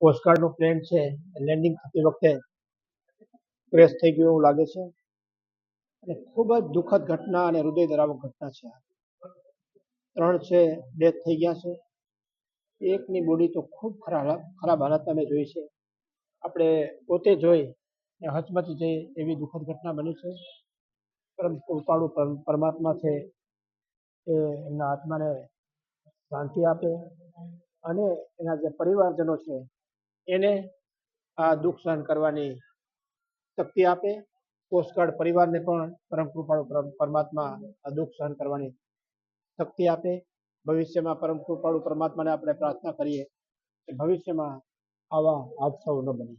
કોસ્ટગાર્ડનું plane છે landing થતી વખતે ક્રેશ થઈ ગયું એવું લાગે છે અને ખૂબ જ દુઃખદ ઘટના અને હૃદય ધરાવક ઘટના છે. 3 છે ડેથ થઈ ગયા છે. એકની બોડી તો ખૂબ ખરાબ હાલતમાં મેં જોઈ છે. આપણે પોતે જોઈ હચમચી જઈ એવી દુઃખદ ઘટના બની છે. પરમ કૃપાળુ પરમાત્મા છે એ એમના આત્માને શાંતિ આપે અને એના જે પરિવારજનો છે એને આ દુઃખ સહન કરવાની શક્તિ આપે. કોસ્ટગાર્ડ પરિવારને પણ પરમ કૃપાળુ પરમાત્મા આ દુઃખ સહન કરવાની શક્તિ આપે. ભવિષ્યમાં પરમ કૃપાળુ પરમાત્માને આપણે પ્રાર્થના કરીએ કે ભવિષ્યમાં આવા હાદસાઓ ન બને.